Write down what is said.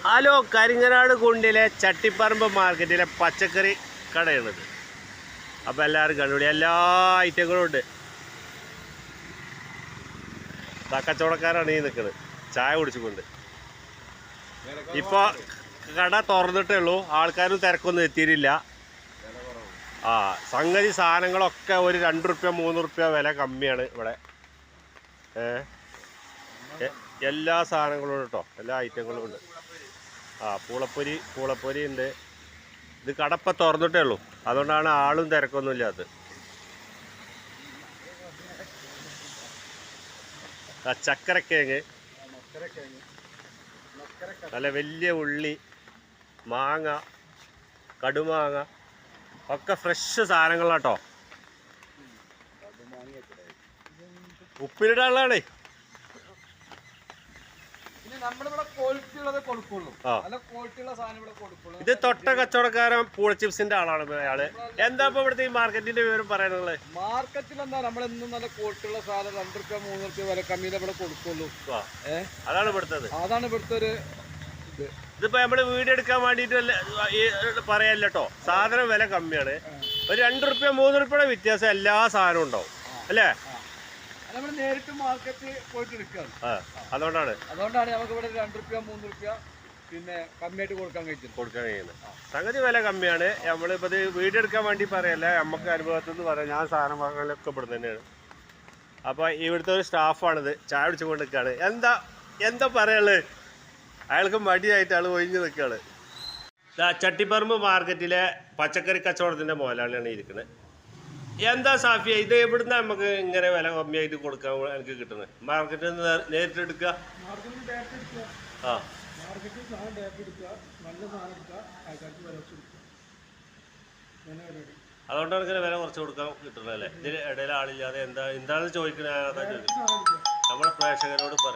Hello, Karinganad കുണ്ടിലെ Chattiparamba മാർക്കറ്റിലെ പച്ചക്കറി കടയാണിത്. അപ്പോൾ എല്ലാവരും കണ്ടുപിടി, എല്ലാ ഐറ്റങ്ങളും ഉണ്ട്. കച്ചവടക്കാരാണ് ഈ നിൽക്കുന്നത്, ചായ കുടിച്ചുകൊണ്ട്. ഇപ്പോൾ കട തുറന്നിട്ടേ ഉള്ളൂ, ആൾക്കാരും തിരക്കൊന്നും എത്തിയിട്ടില്ല. സംഗതി സാധനങ്ങളൊക്കെ ഒരു 2 റുപ്യ 3 റുപ്യ വില കമ്മിയാണ് ഇവിടെ. എല്ലാ സാധനങ്ങളും ഉണ്ട് കേട്ടോ, എല്ലാ ഐറ്റങ്ങളും ഉണ്ട്. പൂളപ്പൊരി ഉണ്ട്. ഇത് കടപ്പ തുറന്നിട്ടേ ഉള്ളൂ, അതുകൊണ്ടാണ് ആളും തിരക്കൊന്നും ഇല്ലാത്തത്. ചക്കരക്കിഴങ്ങ്, നല്ല വലിയ ഉള്ളി, മാങ്ങ, കടുമാങ്ങ ഒക്കെ ഫ്രഷ് സാധനങ്ങളാട്ടോ. ഉപ്പിലിടാനുള്ളതാണേ. ഇത് തൊട്ട കച്ചവടക്കാരൻ പൂള ചിപ്സിന്റെ ആളാണ് അയാള്. എന്താ ഇപ്പൊ ഇവിടുത്തെ ഈ മാർക്കറ്റിന്റെ വിവരം പറയാനുള്ളത്? മാർക്കറ്റിൽ എന്താ, നമ്മളെന്നും നല്ല ക്വാളിറ്റിയുള്ള സാധനം 2 റുപ്യ 3 റുപ്യ വില കമ്മിയിൽ ഇവിടെ കൊടുക്കുള്ളൂ. അതാണ് ഇവിടുത്തത്. അതാണ് ഇവിടുത്തെ ഒരു ഇതിപ്പോ നമ്മള് വീഡിയോ എടുക്കാൻ വേണ്ടിട്ട് പറയല്ലോ കേട്ടോ. സാധനം വില കമ്മിയാണ്. ഒരു 2 റുപ്യ 3 റുപ്യയുടെ വ്യത്യാസം എല്ലാ സാധനവും ഉണ്ടാവും അല്ലേ? നമ്മൾ നേരിട്ട് മാർക്കറ്റിൽ പോയിട്ട് എടുക്കുകയാണ്. അതുകൊണ്ടാണ് നമുക്ക് ഇവിടെ 2 റുപ്യ 3 റുപ്യ പിന്നെ കമ്മിയായിട്ട് കൊടുക്കാൻ കഴിയുന്നത്. സംഗതി വില കമ്മിയാണ്. നമ്മളിപ്പോൾ ഇത് വീഡിയോ എടുക്കാൻ വേണ്ടി പറയല്ല, നമുക്ക് അനുഭവത്തിൽ നിന്ന് പറയാം. ഞാൻ സാധനം വാങ്ങലൊക്കെ ഇവിടെ തന്നെയാണ്. അപ്പോൾ ഇവിടുത്തെ ഒരു സ്റ്റാഫാണിത്, ചായ പിടിച്ചുകൊണ്ട് നിൽക്കുകയാണ്. എന്താ പറയുള്ളത്? അയാൾക്ക് മടിയായിട്ട് ആൾ ഒഴിഞ്ഞ് നിൽക്കുകയാണ്. ചട്ടിപ്പറമ്പ് മാർക്കറ്റിലെ പച്ചക്കറി കച്ചവടത്തിൻ്റെ മുതലാളിയാണ് ഇരിക്കുന്നത്. എന്താ സാഫിയ, ഇത് എവിടുന്ന നമുക്ക് ഇങ്ങനെ വില കമ്മിയായിട്ട് കൊടുക്കാൻ എനിക്ക് കിട്ടുന്നത്? മാർക്കറ്റിൽ നിന്ന് നേരിട്ട് എടുക്കുക. അതുകൊണ്ടാണ് ഇങ്ങനെ വില കുറച്ച് കൊടുക്കാൻ കിട്ടുന്നത് അല്ലേ? ഇതിൽ ഇടയിൽ ആളില്ലാതെ എന്താണെന്ന് ചോദിക്കുന്നത്. അതാ ചോദിക്കുന്നത്, നമ്മുടെ പ്രേക്ഷകരോട് പറ.